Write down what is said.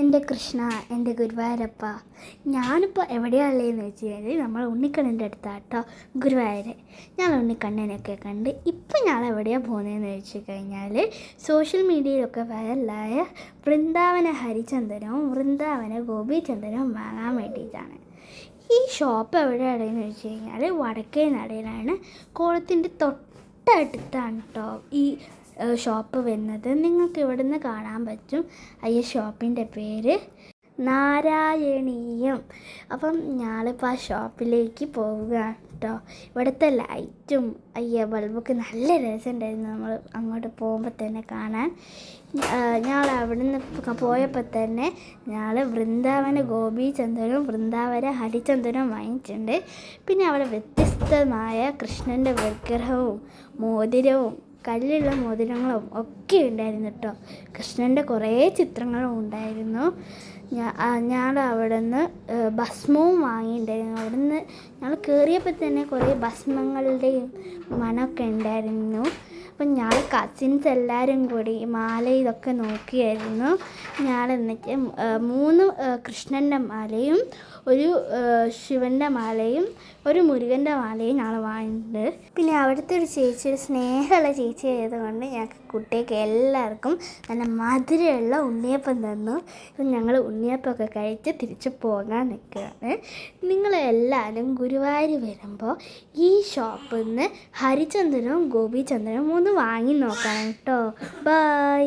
എൻ്റെ കൃഷ്ണ, എൻ്റെ ഗുരുവായൂരപ്പ, ഞാനിപ്പോൾ എവിടെയാണുള്ളതെന്ന് വെച്ച് കഴിഞ്ഞാൽ നമ്മൾ ഉണ്ണിക്കണ്ണൻ്റെ അടുത്താട്ടോ ഗുരുവായൂർ. ഞാൻ ഉണ്ണിക്കണ്ണനൊക്കെ കണ്ട് ഇപ്പം ഞാൻ എവിടെയാണ് പോകുന്നതെന്ന് വെച്ച് കഴിഞ്ഞാൽ സോഷ്യൽ മീഡിയയിലൊക്കെ വൈറലായ വൃന്ദാവന ഹരിചന്ദനവും വൃന്ദാവന ഗോപീചന്ദനവും വാങ്ങാൻ വേണ്ടിയിട്ടാണ്. ഈ ഷോപ്പ് എവിടെയാണെന്ന് വെച്ച് കഴിഞ്ഞാൽ വടക്കേ നടയിലാണ്, കോളത്തിൻ്റെ തൊട്ടടുത്താണ് കേട്ടോ ഈ ഷോപ്പ് വരുന്നത്. നിങ്ങൾക്ക് ഇവിടെ നിന്ന് കാണാൻ പറ്റും. ഈ ഷോപ്പിൻ്റെ പേര് നാരായണീയം. അപ്പം ഞാനിപ്പോൾ ആ ഷോപ്പിലേക്ക് പോവുകയാണ് കേട്ടോ. ഇവിടുത്തെ ലൈറ്റും ബൾബൊക്കെ നല്ല രസമുണ്ടായിരുന്നു നമ്മൾ അങ്ങോട്ട് പോകുമ്പോൾ തന്നെ കാണാൻ. ഞങ്ങൾ അവിടെ നിന്ന് പോയപ്പോൾ തന്നെ ഞങ്ങൾ വൃന്ദാവന ഗോപീചന്ദനവും വൃന്ദാവന ഹരിചന്ദനവും വാങ്ങിയിട്ടുണ്ട്. പിന്നെ അവിടെ വ്യത്യസ്തമായ കൃഷ്ണൻ്റെ വിഗ്രഹവും മോതിരവും കല്ലുള്ള മോതിരങ്ങളും ഒക്കെ ഉണ്ടായിരുന്നു കേട്ടോ. കൃഷ്ണൻ്റെ കുറേ ചിത്രങ്ങളും ഉണ്ടായിരുന്നു. ഞാൻ അവിടെ നിന്ന് ഭസ്മവും വാങ്ങിയിട്ടുണ്ടായിരുന്നു. അവിടെ നിന്ന് ഞങ്ങൾ കയറിയപ്പോൾ തന്നെ കുറേ ഭസ്മങ്ങളുടെയും മണമൊക്കെ ഉണ്ടായിരുന്നു. അപ്പം ഞങ്ങൾ കസിൻസ് എല്ലാവരും കൂടി മാല ഇതൊക്കെ നോക്കിയായിരുന്നു. ഞാൻ എന്നിട്ട് 3 കൃഷ്ണൻ്റെ മാലയും ഒരു ശിവൻ്റെ മാലയും ഒരു മുരുകൻ്റെ മാലയും ഞങ്ങൾ വാങ്ങിയിട്ടുണ്ട്. പിന്നെ അവിടുത്തെ ഒരു ചേച്ചി, ഒരു സ്നേഹമുള്ള ചേച്ചി ആയതുകൊണ്ട് ഞങ്ങൾക്ക് കുട്ടികൾക്ക് എല്ലാവർക്കും നല്ല മധുരമുള്ള ഉണ്ണിയപ്പം തന്നു. ഇപ്പം ഞങ്ങൾ ഉണ്ണിയപ്പമൊക്കെ കഴിച്ച് തിരിച്ച് പോകാൻ നിൽക്കുകയാണ്. നിങ്ങളെല്ലാവരും ഗുരുവായൂർ വരുമ്പോൾ ഈ ഷോപ്പിൽ നിന്ന് ഹരിചന്ദനവും ഗോപീചന്ദനവും ഒന്ന് വാങ്ങി നോക്കണം കേട്ടോ. ബൈ.